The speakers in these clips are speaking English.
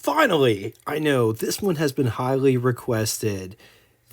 Finally, I know this one has been highly requested.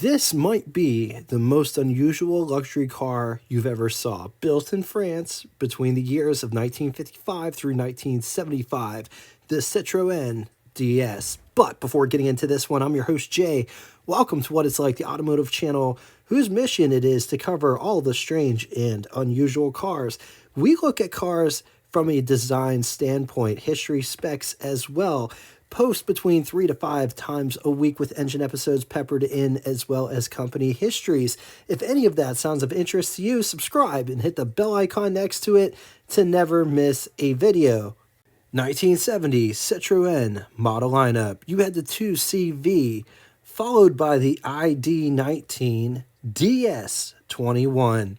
This might be the most unusual luxury car you've ever saw. Built in France between the years of 1955 through 1975, the Citroen DS. But before getting into this one, I'm your host Jay. Welcome to What It's Like, the automotive channel whose mission it is to cover all the strange and unusual cars. We look at cars from a design standpoint, history, specs as well. Post between 3 to 5 times a week with engine episodes peppered in, as well as company histories. If any of that sounds of interest to you, subscribe and hit the bell icon next to it to never miss a video. 1970 Citroen model lineup. You had the 2CV, followed by the ID19 DS21.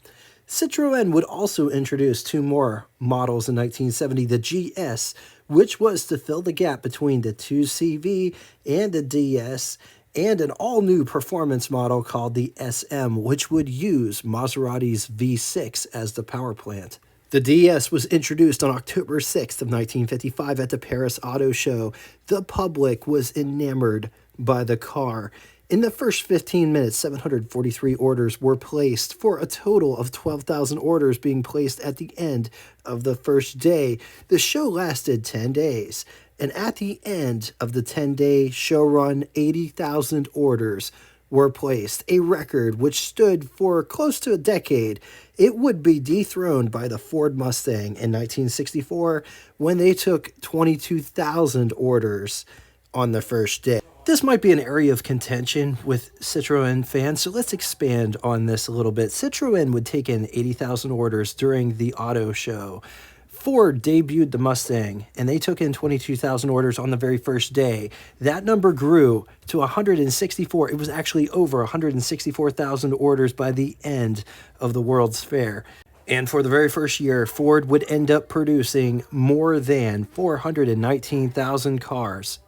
Citroen would also introduce two more models in 1970, the GS, which was to fill the gap between the 2CV and the DS, and an all-new performance model called the SM, which would use Maserati's V6 as the power plant. The DS was introduced on October 6th of 1955 at the Paris Auto Show. The public was enamored by the car. In the first 15 minutes, 743 orders were placed for a total of 12,000 orders being placed at the end of the first day. The show lasted 10 days, and at the end of the 10-day show run, 80,000 orders were placed, a record which stood for close to a decade. It would be dethroned by the Ford Mustang in 1964 when they took 22,000 orders on the first day. This might be an area of contention with Citroen fans, so let's expand on this a little bit. Citroen would take in 80,000 orders during the auto show. Ford debuted the Mustang, and they took in 22,000 orders on the very first day. That number grew to 164. It was actually over 164,000 orders by the end of the World's Fair. And for the very first year, Ford would end up producing more than 419,000 cars.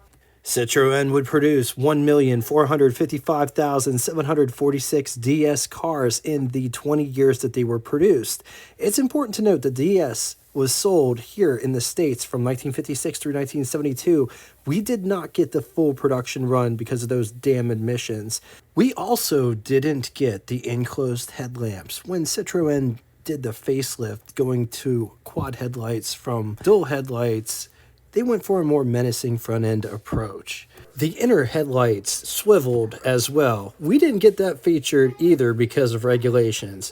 Citroen would produce 1,455,746 DS cars in the 20 years that they were produced. It's important to note that DS was sold here in the States from 1956 through 1972. We did not get the full production run because of those damn emissions. We also didn't get the enclosed headlamps. When Citroen did the facelift, going to quad headlights from dual headlights, they went for a more menacing front-end approach. The inner headlights swiveled as well. We didn't get that featured either because of regulations.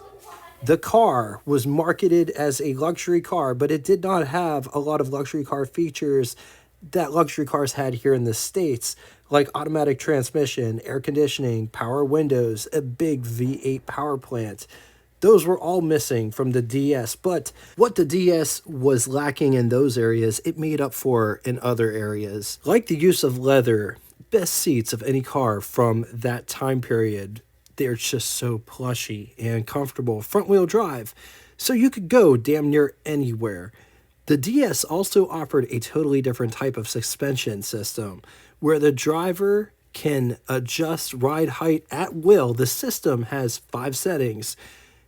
The car was marketed as a luxury car, but it did not have a lot of luxury car features that luxury cars had here in the States, like automatic transmission, air conditioning, power windows, a big V8 power plant. Those were all missing from the DS, but what the DS was lacking in those areas, it made up for in other areas. Like the use of leather, best seats of any car from that time period. They're just so plushy and comfortable. Front-wheel drive, so you could go damn near anywhere. The DS also offered a totally different type of suspension system, where the driver can adjust ride height at will. The system has 5 settings.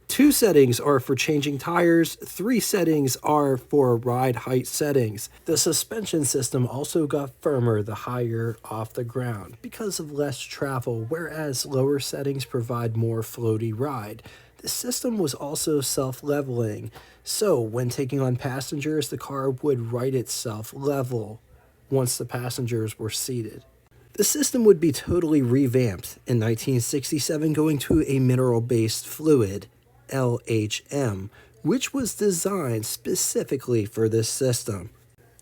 2 settings are for changing tires, 3 settings are for ride height settings. The suspension system also got firmer the higher off the ground because of less travel, whereas lower settings provide more floaty ride. The system was also self-leveling, so when taking on passengers, the car would right itself level once the passengers were seated. The system would be totally revamped in 1967, going to a mineral-based fluid, LHM, which was designed specifically for this system.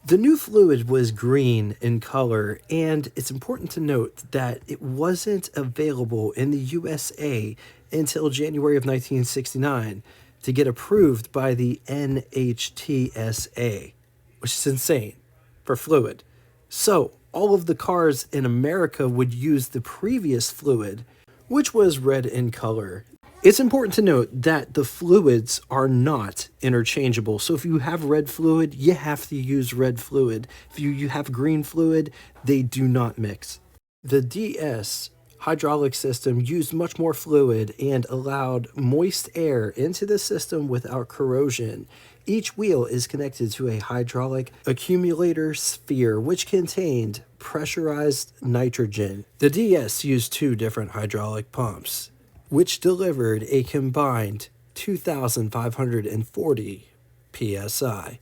The new fluid was green in color, and it's important to note that it wasn't available in the USA until January of 1969 to get approved by the NHTSA, which is insane for fluid. So all of the cars in America would use the previous fluid, which was red in color. It's important to note that the fluids are not interchangeable. So if you have red fluid, you have to use red fluid. If you have green fluid, they do not mix. The DS hydraulic system used much more fluid and allowed moist air into the system without corrosion. Each wheel is connected to a hydraulic accumulator sphere, which contained pressurized nitrogen. The DS used two different hydraulic pumps, which delivered a combined 2,540 psi.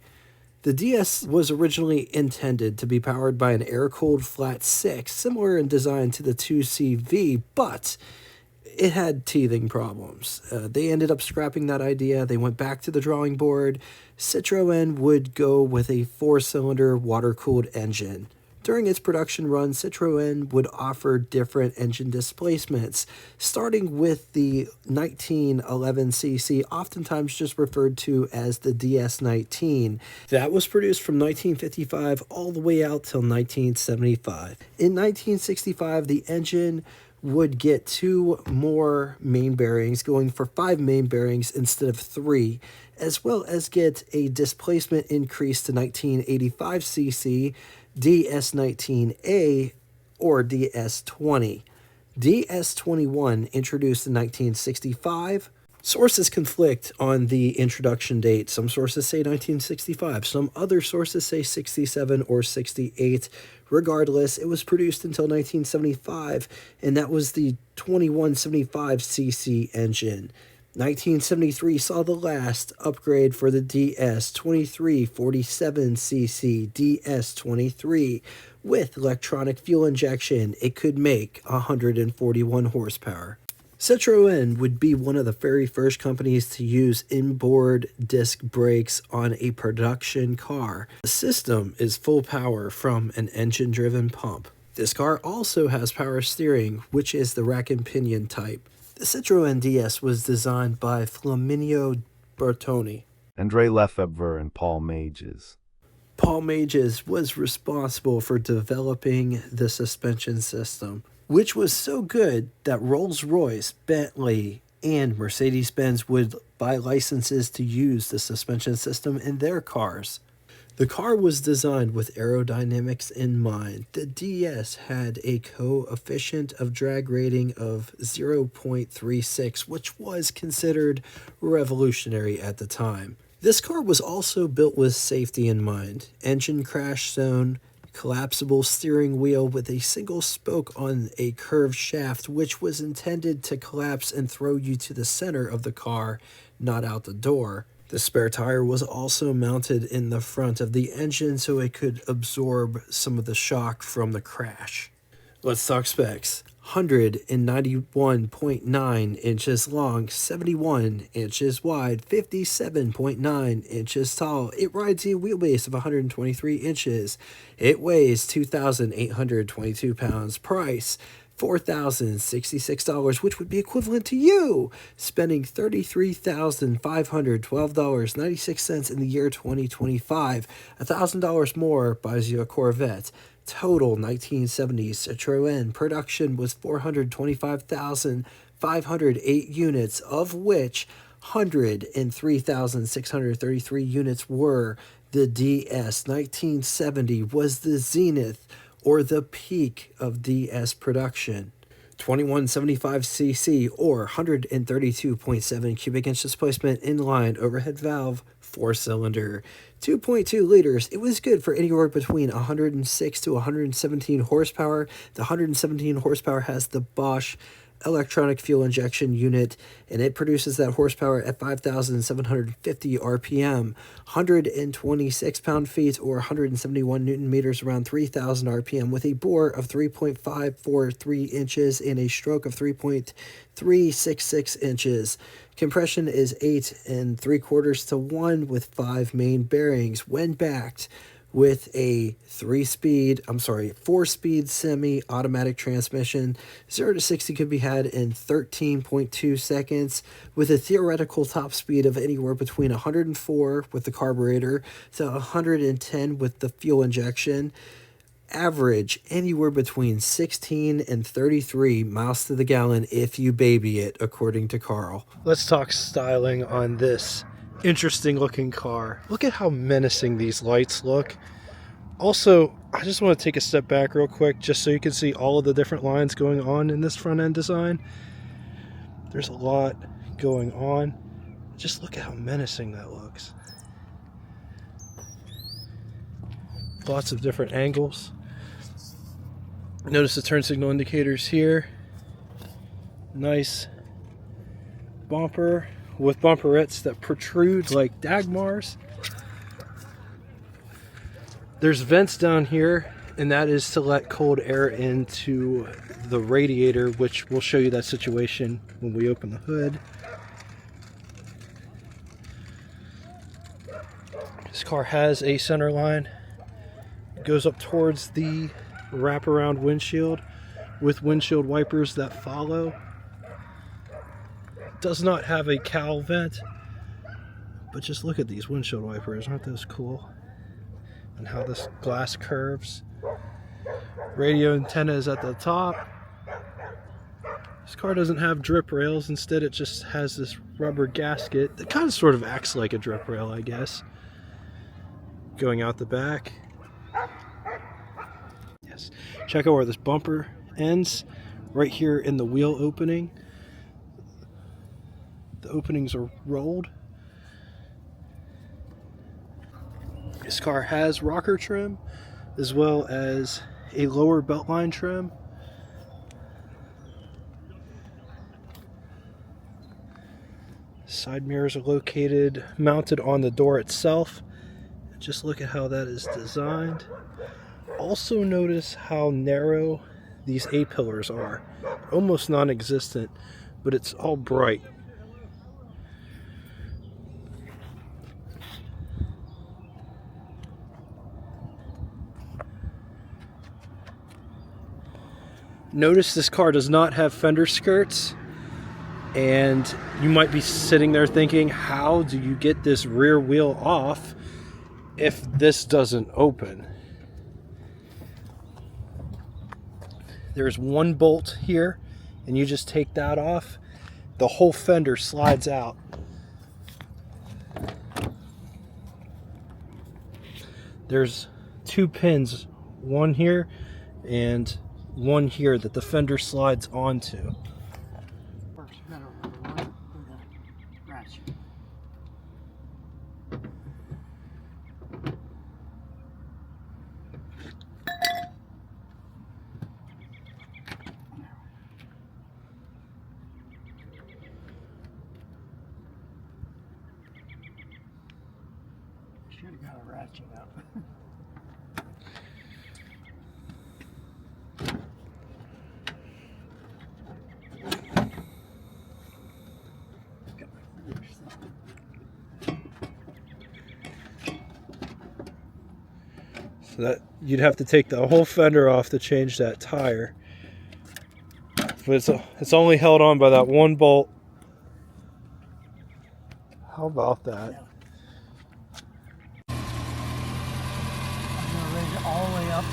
The DS was originally intended to be powered by an air-cooled flat 6, similar in design to the 2CV, but it had teething problems. They ended up scrapping that idea. They went back to the drawing board. Citroen would go with a 4-cylinder water-cooled engine. During its production run, Citroen would offer different engine displacements, starting with the 1911cc, oftentimes just referred to as the DS19. That was produced from 1955 all the way out till 1975. In 1965, the engine would get 2 more main bearings, going for 5 main bearings instead of 3, as well as get a displacement increase to 1985cc, DS19A, or DS20. DS21 introduced in 1965. Sources conflict on the introduction date. Some sources say 1965, some other sources say 67 or 68. Regardless, it was produced until 1975, and that was the 2175cc engine. 1973 saw the last upgrade for the DS 2347cc DS23 with electronic fuel injection. It could make 141 horsepower. Citroen would be one of the very first companies to use inboard disc brakes on a production car. The system is full power from an engine-driven pump. This car also has power steering, which is the rack and pinion type. The Citroen DS was designed by Flaminio Bertoni. Andre Lefebvre and Paul Mages. Paul Mages was responsible for developing the suspension system, which was so good that Rolls-Royce, Bentley, and Mercedes-Benz would buy licenses to use the suspension system in their cars. The car was designed with aerodynamics in mind. The DS had a coefficient of drag rating of 0.36, which was considered revolutionary at the time. This car was also built with safety in mind. Engine crash zone, collapsible steering wheel with a single spoke on a curved shaft, which was intended to collapse and throw you to the center of the car, not out the door. The spare tire was also mounted in the front of the engine so it could absorb some of the shock from the crash. Let's talk specs. 191.9 inches long, 71 inches wide, 57.9 inches tall. It rides a wheelbase of 123 inches. It weighs 2,822 pounds. Price, $4,066, which would be equivalent to you spending $33,512.96 in the year 2025. $1,000 more buys you a Corvette. Total 1970s Citroen production was 425,508 units, of which 103,633 units were the DS. 1970 was the zenith or the peak of DS production. 2175cc or 132.7 cubic inch displacement inline overhead valve, 4-cylinder, 2.2 liters. It was good for anywhere between 106 to 117 horsepower. The 117 horsepower has the Bosch electronic fuel injection unit, and it produces that horsepower at 5,750 RPM, 126 pound-feet or 171 Newton meters around 3,000 RPM, with a bore of 3.543 inches and a stroke of 3.366 inches. Compression is 8 3/4 to 1 with 5 main bearings. When backed with a 4-speed semi-automatic transmission, 0 to 60 could be had in 13.2 seconds, with a theoretical top speed of anywhere between 104 with the carburetor to 110 with the fuel injection. Average anywhere between 16 and 33 miles to the gallon if you baby it, according to Carl. Let's talk styling on this interesting looking car. Look at how menacing these lights look. Also, I just want to take a step back real quick just so you can see all of the different lines going on in this front end design. There's a lot going on. Just look at how menacing that looks. Lots of different angles. Notice the turn signal indicators here. Nice bumper with bumperettes that protrude like Dagmars. There's vents down here, and that is to let cold air into the radiator, which we'll show you that situation when we open the hood. This car has a center line. It goes up towards the wraparound windshield with windshield wipers that follow. It does not have a cowl vent, but just look at these windshield wipers. Aren't those cool? And how this glass curves. Radio antenna is at the top. This car doesn't have drip rails. Instead, it just has this rubber gasket that kind of sort of acts like a drip rail, I guess. Going out the back. Yes. Check out where this bumper ends. Right here in the wheel opening. The openings are rolled. This car has rocker trim as well as a lower beltline trim. Side mirrors are located, mounted on the door itself. Just look at how that is designed. Also notice how narrow these A-pillars are. Almost non-existent, but it's all bright. Notice this car does not have fender skirts, and you might be sitting there thinking, how do you get this rear wheel off if this doesn't open? There's one bolt here, and you just take that off, the whole fender slides out. There's two pins, one here and one here that the fender slides onto. Works better with the one with the ratchet. Should have got a ratchet up. So that you'd have to take the whole fender off to change that tire. But it's only held on by that one bolt. How about that? I'm going to raise it all the way up.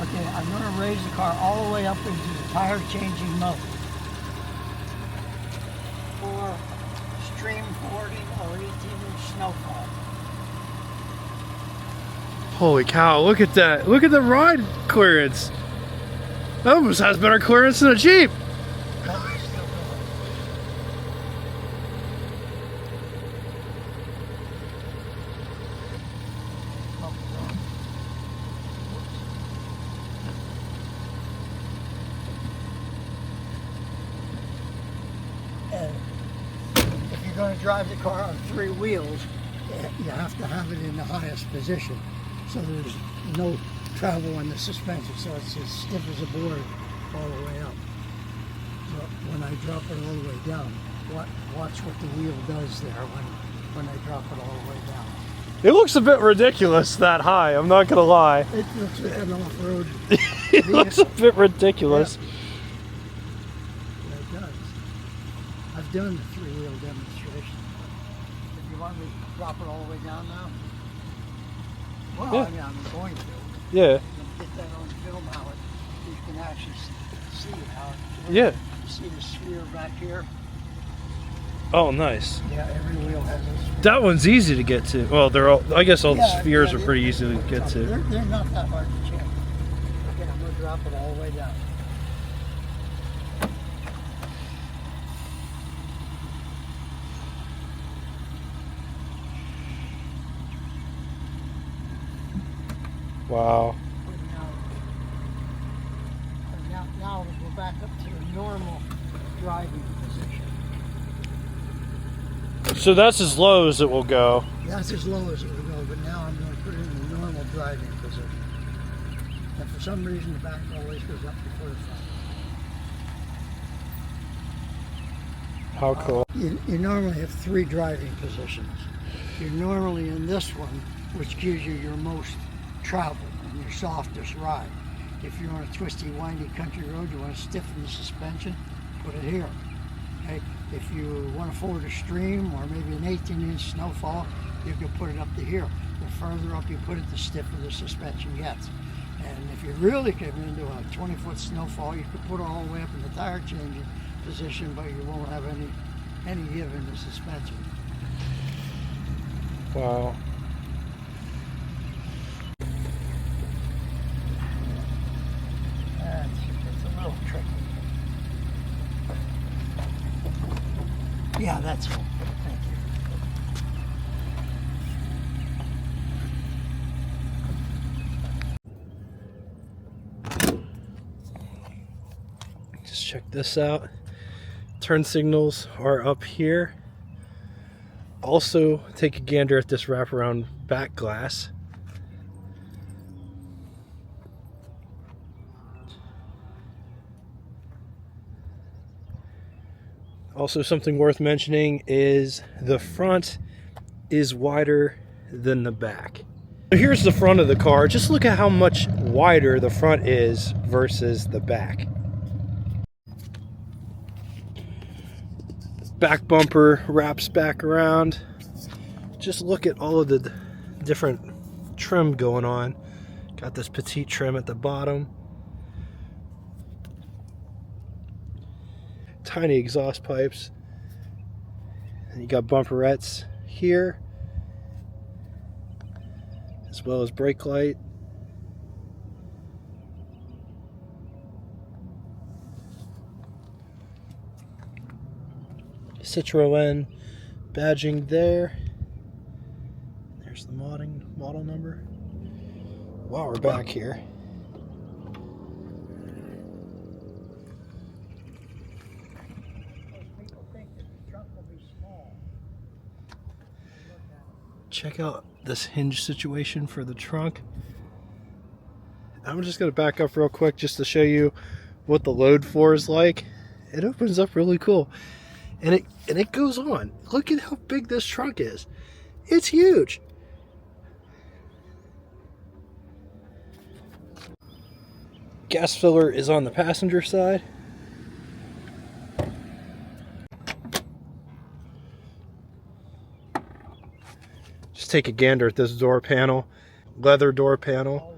Okay, I'm going to raise the car all the way up into the tire changing mode. For stream fording or 18-inch snowfall. Holy cow, look at that. Look at the ride clearance. That almost has better clearance than a Jeep. And if you're going to drive the car on three wheels, you have to have it in the highest position. So there's no travel in the suspension, so it's as stiff as a board all the way up. So when I drop it all the way down, watch what the wheel does there when I drop it all the way down. It looks a bit ridiculous that high, I'm not gonna lie. It looks like an off-road. It looks a bit ridiculous. Yeah, it does. I've done the three-wheel demonstration. If you want me to drop it all the way down now? Well, Yeah. I mean, I'm going to. Yeah, Get that on film how you can actually see how it. yeah. You see the sphere back here? Oh, nice. Yeah, every wheel has a sphere. That one's easy to get to. Well, they're all. I guess all the Yeah, spheres yeah, are pretty easy to get to. They're not that hard to check. Okay, I'm going to drop it all the way down. Wow. now we're back up to the normal driving position. So that's as low as it will go. That's as low as it will go, but now I'm going to put it in the normal driving position. And for some reason the back always goes up before the front. How cool. You normally have 3 driving positions. You're normally in this one, which gives you your most travel and your softest ride. If you're on a twisty, windy country road, you want to stiffen the suspension, put it here. Okay? If you want to ford a stream or maybe an 18-inch snowfall, you can put it up to here. The further up you put it, the stiffer the suspension gets. And if you really get into a 20-foot snowfall, you can put it all the way up in the tire changing position, but you won't have any give in the suspension. Wow. It's a little tricky. Yeah, that's all. Thank you. Just check this out. Turn signals are up here. Also, take a gander at this wraparound back glass. Also, something worth mentioning is the front is wider than the back. So here's the front of the car. Just look at how much wider the front is versus the back. Back bumper wraps back around. Just look at all of the different trim going on. Got this petite trim at the bottom. Tiny exhaust pipes. And you got bumperettes here, as well as brake light. Citroen badging there. There's the model number. While we're back here, People think that the trunk will be small. check out this hinge situation for the trunk. I'm just going to back up real quick just to show you what the load floor is like. It opens up really cool. And it goes on. Look at how big this trunk is. It's huge. Gas filler is on the passenger side. Just take a gander at this door panel. Leather door panel.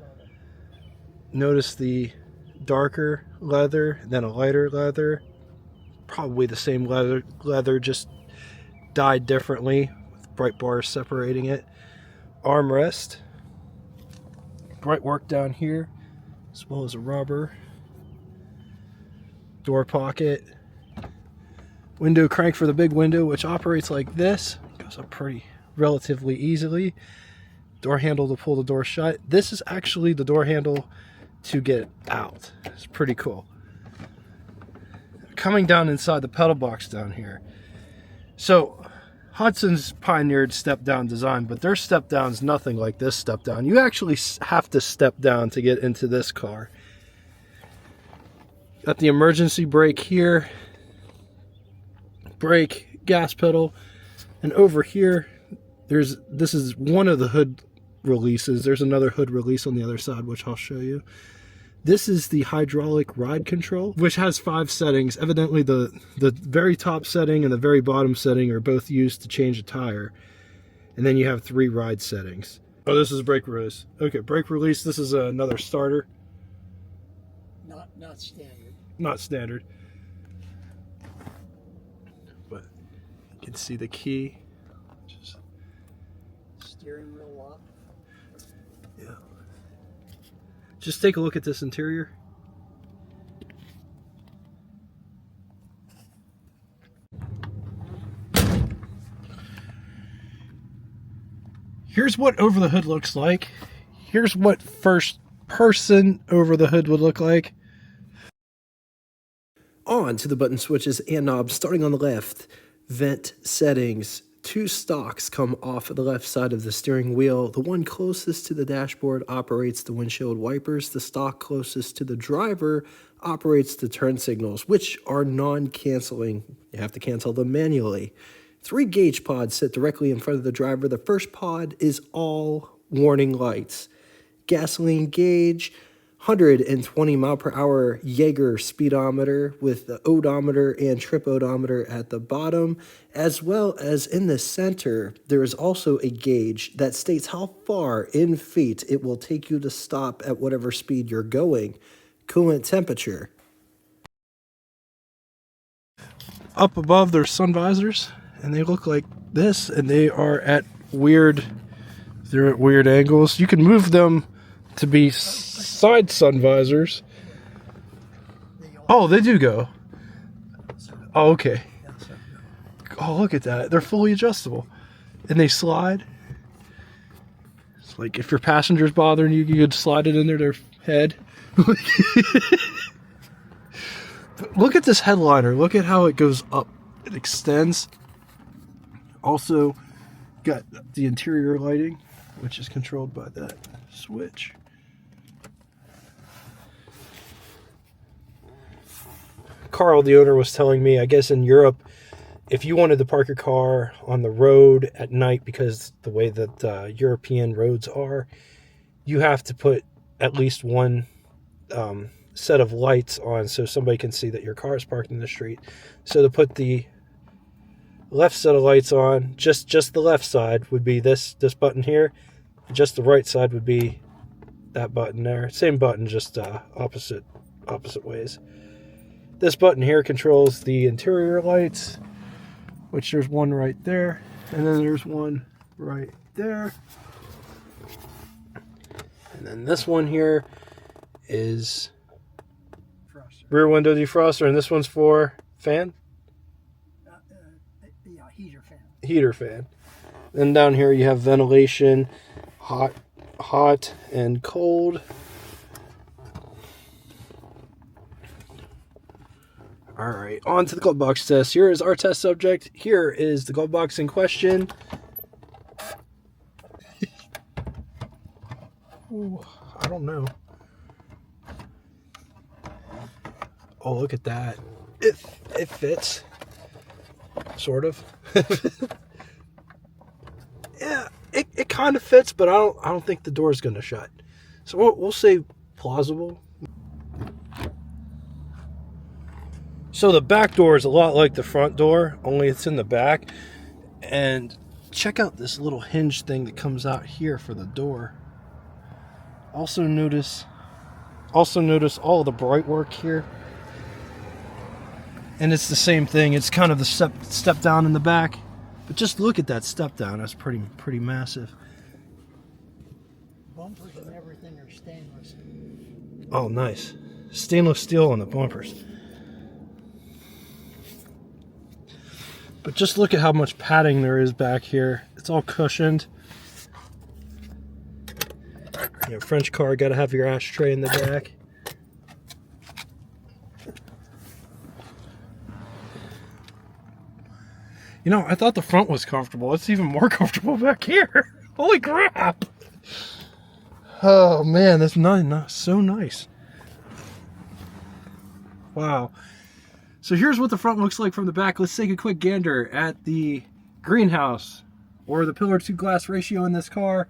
Notice the darker leather, then a lighter leather. Probably the same leather, just dyed differently, with bright bars separating it. Armrest. Bright work down here, as well as a rubber. Door pocket. Window crank for the big window, which operates like this. Goes up pretty relatively easily. Door handle to pull the door shut. This is actually the door handle to get out. It's pretty cool. Coming down inside the pedal box down here. So Hudson's pioneered step down design, but their step down's nothing like this step down. You actually have to step down to get into this car. Got the emergency brake here. Brake, gas pedal, and over here this is one of the hood releases. There's another hood release on the other side, which I'll show you. This is the hydraulic ride control, which has 5 settings. Evidently the very top setting and the very bottom setting are both used to change a tire. And then you have 3 ride settings. Oh, this is brake release. Okay, brake release. This is another starter. Not standard. Not standard. But you can see the key. Just, Steering wheel lock. yeah. Just take a look at this interior. Here's what over the hood looks like. Here's what first person over the hood would look like. On to the button switches and knobs, starting on the left. Vent settings. 2 stalks come off the left side of the steering wheel. The one closest to the dashboard operates the windshield wipers. The stalk closest to the driver operates the turn signals, which are non-canceling. You have to cancel them manually. 3 gauge pods sit directly in front of the driver. The first pod is all warning lights. Gasoline gauge, 120 mile per hour Jaeger speedometer with the odometer and trip odometer at the bottom, as well as in the center, there is also a gauge that states how far in feet it will take you to stop at whatever speed you're going. Coolant temperature. Up above, there's sun visors, and they look like this, and they are at weird angles. You can move them to be side sun visors. Oh, they do go. Oh, okay. Oh, look at that. They're fully adjustable. And they slide. It's like if your passenger's bothering you, you could slide it into their head. Look at this headliner. Look at how it goes up. It extends. Also got the interior lighting, which is controlled by that switch. Carl, the owner, was telling me, I guess in Europe, if you wanted to park your car on the road at night, because the way that European roads are, you have to put at least one set of lights on so somebody can see that your car is parked in the street. So to put the left set of lights on, just the left side would be this button here. Just the right side would be that button there. Same button, just opposite ways. This button here controls the interior lights, which there's one right there, and then there's one right there. And then this one here is rear window defroster, and this one's for fan? Yeah, heater fan. Heater fan. Then down here you have ventilation, hot and cold. All right, on to the glove box test. Here is our test subject. Here is the glove box in question. Ooh, I don't know. Oh, look at that. It fits. Sort of. Yeah, it kind of fits, but I don't think the door is going to shut. So we'll say plausible. So the back door is a lot like the front door, only it's in the back. And check out this little hinge thing that comes out here for the door. Also notice all the bright work here. And it's the same thing. It's kind of the step down in the back. But just look at that step down. That's pretty massive. Bumpers and everything are stainless. Oh, nice. Stainless steel on the bumpers. But just look at how much padding there is back here. It's all cushioned. You know, French car, got to have your ashtray in the back. You know, I thought the front was comfortable. It's even more comfortable back here. Holy crap. Oh, man, that's so nice. Wow. So here's what the front looks like from the back. Let's take a quick gander at the greenhouse, or the pillar to glass ratio in this car.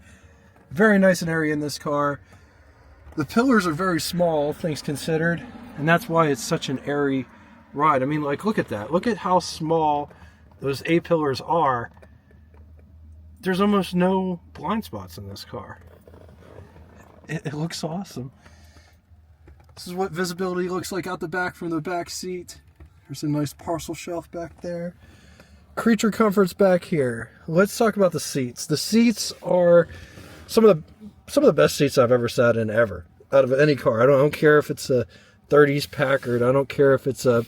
Very nice and airy in this car. The pillars are very small, things considered, and that's why it's such an airy ride. I mean, like, look at that. Look at how small those A-pillars are. There's almost no blind spots in this car. It looks awesome. This is what visibility looks like out the back from the back seat. There's a nice parcel shelf back there. Creature comforts back here. Let's talk about the seats. The seats are some of the best seats I've ever sat in ever, out of any car. I don't care if it's a 30s Packard. I don't care if it's a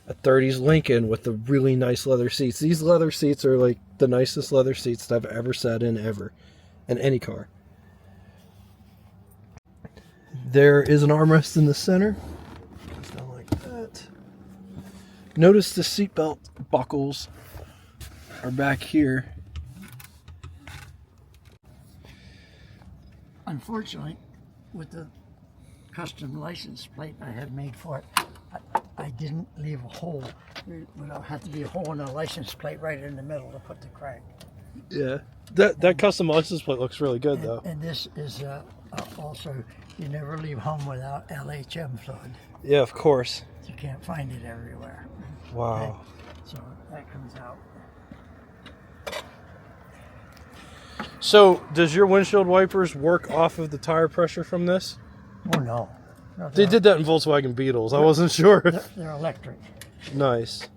30s Lincoln with the really nice leather seats. These leather seats are like the nicest leather seats that I've ever sat in ever, in any car. There is an armrest in the center. It's not like that. Notice the seatbelt buckles are back here. Unfortunately, with the custom license plate I had made for it, I didn't leave a hole. There would have to be a hole in the license plate right in the middle to put the crank. Yeah, that custom license plate looks really good though. And this is also, you never leave home without LHM fluid. Yeah, of course. You can't find it everywhere. Wow. Okay? So that comes out. So, does your windshield wipers work off of the tire pressure from this? Oh no. No, They did that in Volkswagen Beetles. I wasn't sure. They're electric. Nice.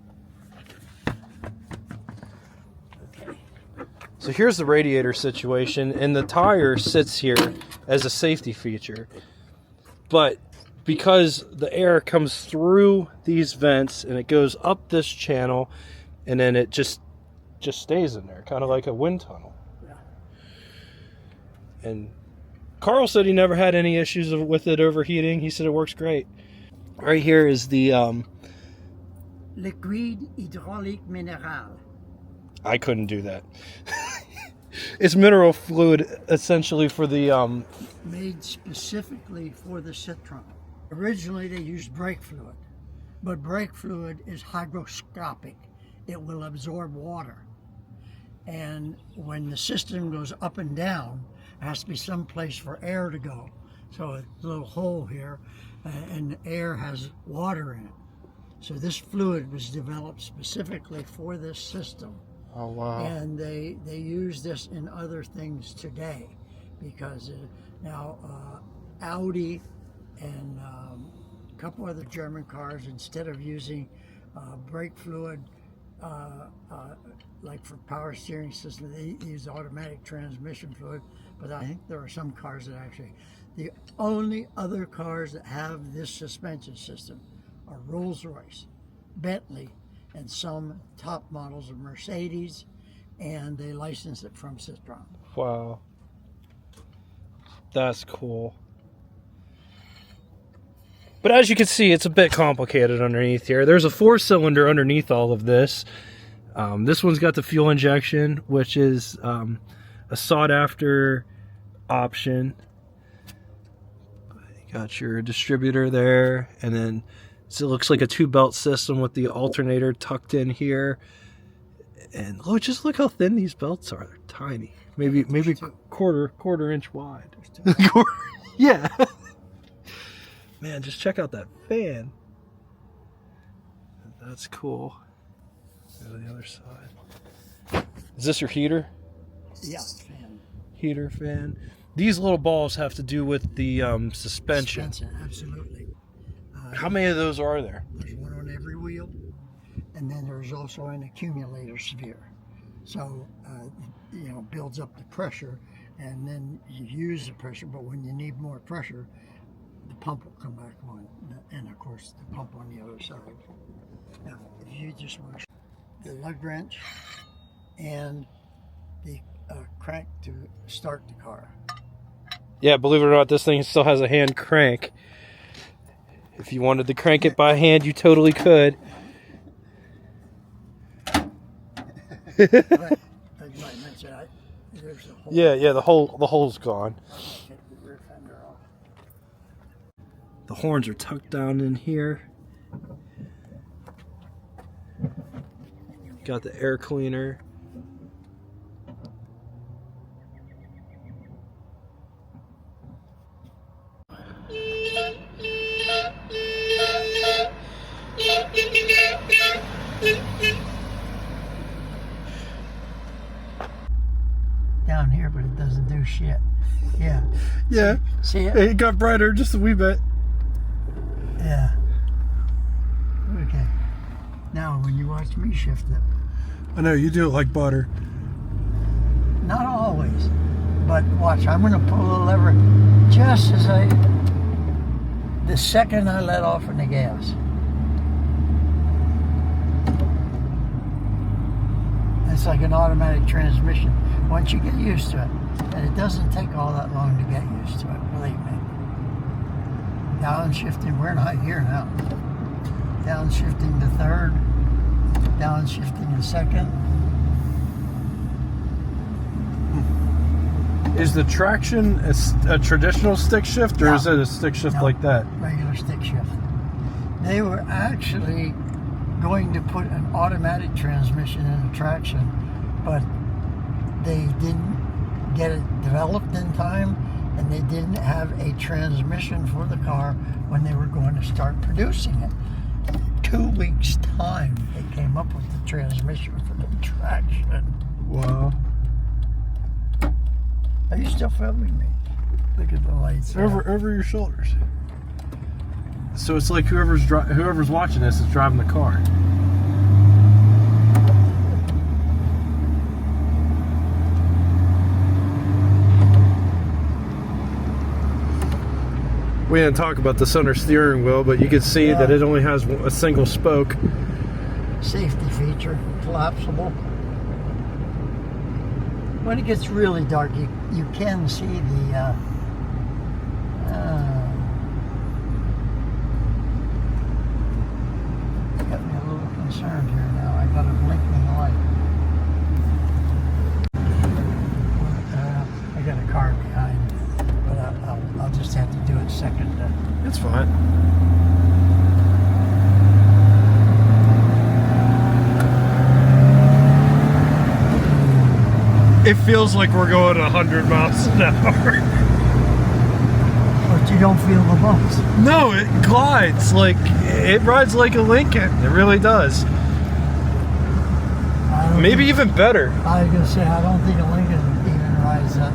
So here's the radiator situation, and the tire sits here as a safety feature. But because the air comes through these vents and it goes up this channel, and then it just stays in there, kind of like a wind tunnel. Yeah. And Carl said he never had any issues with it overheating. He said it works great. Right here is the Liquide hydraulique minéral. I couldn't do that. It's mineral fluid essentially for the Made specifically for the Citroen. Originally they used brake fluid, but brake fluid is hygroscopic. It will absorb water. And when the system goes up and down, there has to be some place for air to go. So a little hole here, and the air has water in it. So this fluid was developed specifically for this system. Oh wow. And they use this in other things today, because now Audi and a couple other German cars, instead of using brake fluid like for power steering system, they use automatic transmission fluid. But I think there are some cars that actually, the only other cars that have this suspension system are Rolls-Royce, Bentley, and some top models of Mercedes, and they license it from Citroen. Wow. That's cool. But as you can see, it's a bit complicated underneath here. There's a 4-cylinder underneath all of this. This one's got the fuel injection, which is a sought-after option. You got your distributor there, and then so it looks like a 2-belt system with the alternator tucked in here. And oh, just look how thin these belts are. They're tiny. Maybe quarter inch wide. Yeah. Man, just check out that fan. That's cool. Go to the other side. Is this your heater? Yeah, fan. Heater fan. These little balls have to do with the suspension. Absolutely. How many of those are there? There's one on every wheel, and then there's also an accumulator sphere. So, builds up the pressure, and then you use the pressure, but when you need more pressure, the pump will come back on, and of course the pump on the other side. Now, if you just want to the lug wrench and the crank to start the car. Yeah, believe it or not, this thing still has a hand crank. If you wanted to crank it by hand, you totally could. But as I mentioned, there's a hole. Yeah, the hole's gone. Get the rear fender off. The horns are tucked down in here. Got the air cleaner. Down here, but it doesn't do shit. Yeah. Yeah. See it? It got brighter just a wee bit. Yeah. Okay. Now, when you watch me shift it, I know, you do it like butter. not always, but watch, I'm going to pull the lever just as the second I let off in the gas. It's like an automatic transmission once you get used to it. And it doesn't take all that long to get used to it, believe me. Downshifting, we're not here now. Downshifting to third. Downshifting in second. Is the traction a traditional stick shift, or Yeah. is it a stick shift No, like that? regular stick shift. They were actually going to put an automatic transmission in the traction, but they didn't get it developed in time, and they didn't have a transmission for the car when they were going to start producing it. 2 weeks time they came up with the transmission for the traction. Wow. Are you still filming me? Look at the lights. Over your shoulders. So it's like whoever's watching this is driving the car. We didn't talk about the center steering wheel, but you can see that it only has a single spoke. Safety feature, collapsible. When it gets really dark, you can see the got me a little concerned here now. I got a blinking light. I got a car behind, but I'll just have to do it second. It's fine. It feels like we're going 100 miles an hour. But you don't feel the bumps. No, it glides like it rides like a Lincoln. It really does. Maybe even better. I was gonna say I don't think a Lincoln even rides that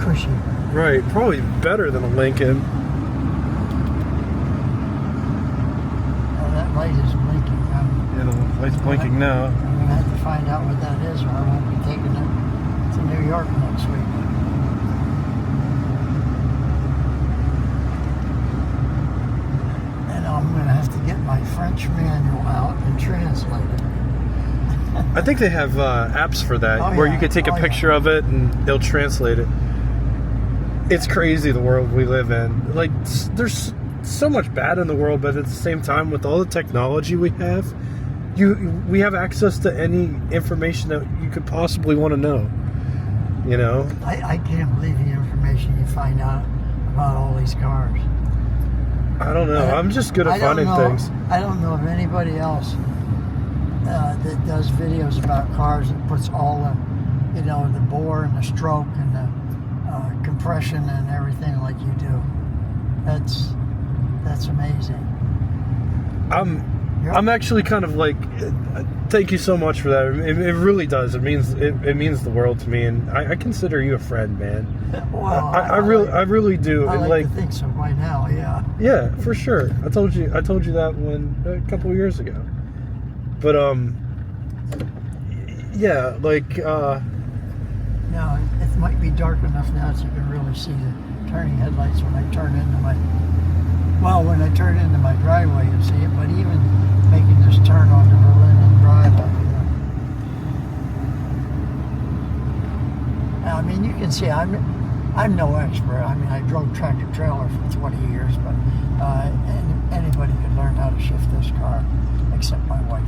cushy. Right, probably better than a Lincoln. Oh, that light is blinking. Yeah, the light's blinking now. I'm gonna have to find out what that is, or I won't be taking it to New York next week. And I'm gonna have to get my French manual out and translate it. I think they have apps for that, Oh, where yeah. you can take a Oh, yeah. picture of it and they'll translate it. It's crazy the world we live in. Like, there's so much bad in the world, but at the same time, with all the technology we have, we have access to any information that you could possibly want to know. You know? I can't believe the information you find out about all these cars. I don't know. I'm just good at I don't finding know- things. I don't know of anybody else that does videos about cars and puts all the, the bore and the stroke and the compression and everything like you do. That's amazing. I'm actually kind of like, thank you so much for that. It really does. It means the world to me, and I consider you a friend, man. Well, I really do. I And, like to think so by now. Yeah. Yeah, for sure. I told you that a couple of years ago. But yeah, like Now it might be dark enough now that you can really see the turning headlights when I turn into my driveway, you see it. But even making this turn onto Berlin Drive up here. Now, I mean, you can see I'm no expert. I mean, I drove tractor trailer for 20 years, but anybody could learn how to shift this car, except my wife.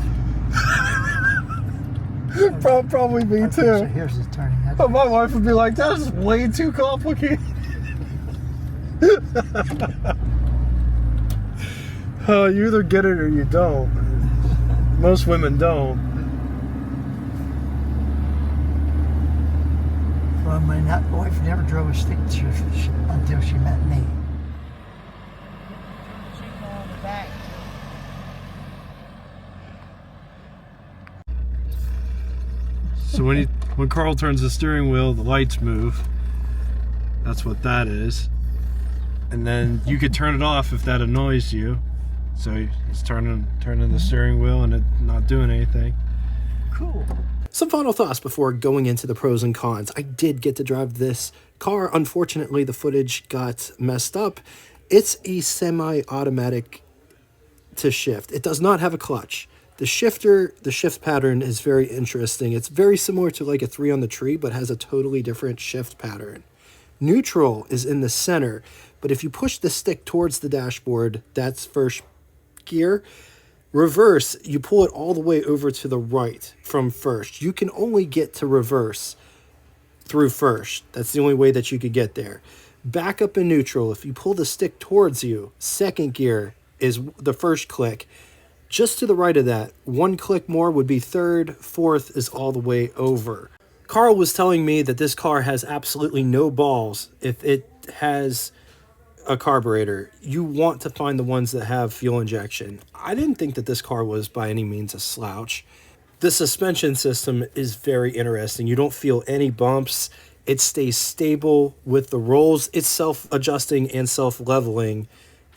probably me Okay, so here's the turning headlights. But my wife would be like, "That is way too complicated." You either get it or you don't. Most women don't. Well, my wife never drove a stick shift until she met me. So when Carl turns the steering wheel, the lights move. That's what that is. And then you could turn it off if that annoys you. So he's turning the steering wheel and it not doing anything. Cool. Some final thoughts before going into the pros and cons. I did get to drive this car. Unfortunately, the footage got messed up. It's a semi-automatic to shift. It does not have a clutch. The shift pattern is very interesting. It's very similar to like a 3 on the tree, but has a totally different shift pattern. Neutral is in the center, but if you push the stick towards the dashboard, that's first gear. Reverse, you pull it all the way over to the right from first. You can only get to reverse through first. That's the only way that you could get there. Back up in neutral, if you pull the stick towards you, second gear is the first click. Just to the right of that, one click more would be third, fourth is all the way over. Carl was telling me that this car has absolutely no balls if it has a carburetor. You want to find the ones that have fuel injection. I didn't think that this car was by any means a slouch. The suspension system is very interesting. You don't feel any bumps. It stays stable with the rolls. It's self-adjusting and self-leveling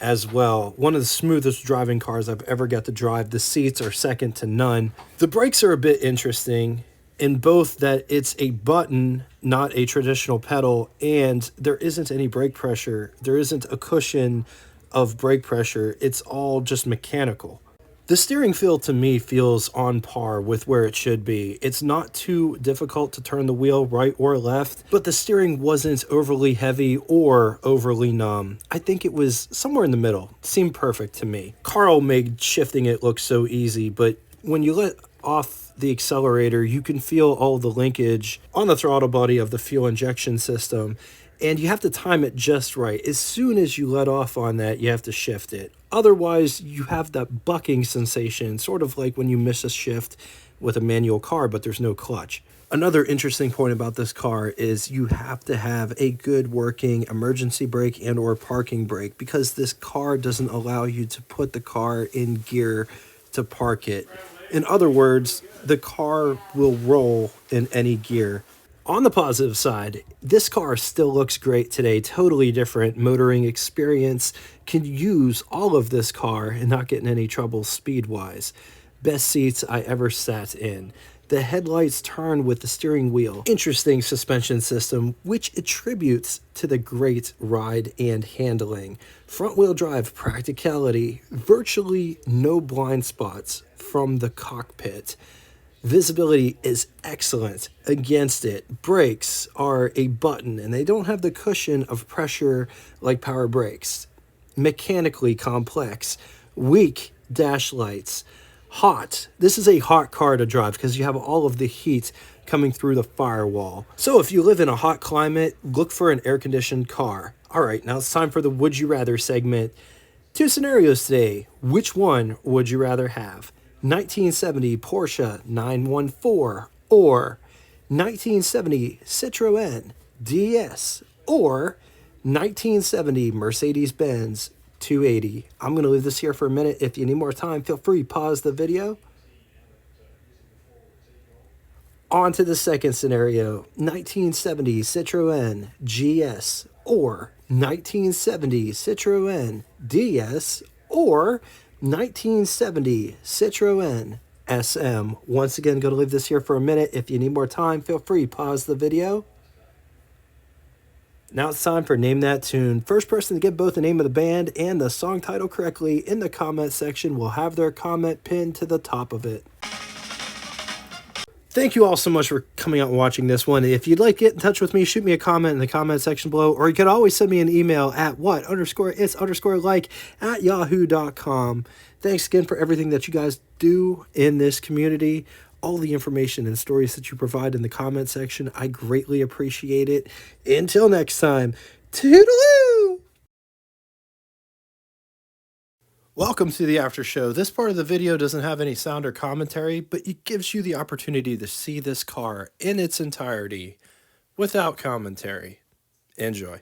as well. One of the smoothest driving cars I've ever got to drive. The seats are second to none. The brakes are a bit interesting in both that it's a button, not a traditional pedal, and there isn't any brake pressure. There isn't a cushion of brake pressure. It's all just mechanical. The steering feel to me feels on par with where it should be. It's not too difficult to turn the wheel right or left, but the steering wasn't overly heavy or overly numb. I think it was somewhere in the middle. Seemed perfect to me. Carl made shifting it look so easy, but when you let off the accelerator, you can feel all the linkage on the throttle body of the fuel injection system, and you have to time it just right. As soon as you let off on that, you have to shift it. Otherwise, you have that bucking sensation, sort of like when you miss a shift with a manual car, but there's no clutch. Another interesting point about this car is you have to have a good working emergency brake and or parking brake, because this car doesn't allow you to put the car in gear to park it. In other words, the car will roll in any gear. On the positive side, this car still looks great today. Totally different motoring experience. Can use all of this car and not get in any trouble speed-wise. Best seats I ever sat in. The headlights turn with the steering wheel. Interesting suspension system, which attributes to the great ride and handling. Front-wheel drive practicality. Virtually no blind spots from the cockpit. Visibility is excellent against it. Brakes are a button, and they don't have the cushion of pressure like power brakes. Mechanically complex. Weak dash lights. Hot. This is a hot car to drive because you have all of the heat coming through the firewall. So if you live in a hot climate, look for an air-conditioned car. All right, now it's time for the Would You Rather segment. 2 scenarios today. Which one would you rather have? 1970 Porsche 914 or 1970 Citroen DS or 1970 Mercedes-Benz 280. I'm going to leave this here for a minute. If you need more time, feel free to pause the video. On to the second scenario, 1970 Citroen GS or 1970 Citroen DS or 1970 Citroen SM. Once again, going to leave this here for a minute. If you need more time, feel free, pause the video. Now it's time for Name That Tune. First person to get both the name of the band and the song title correctly in the comment section will have their comment pinned to the top of it. Thank you all so much for coming out and watching this one. If you'd like to get in touch with me, shoot me a comment in the comment section below, or you could always send me an email at what_it's_like@yahoo.com. Thanks again for everything that you guys do in this community. All the information and stories that you provide in the comment section. I greatly appreciate it. Until next time, toodaloo! Welcome to the after show. This part of the video doesn't have any sound or commentary, but it gives you the opportunity to see this car in its entirety without commentary. Enjoy.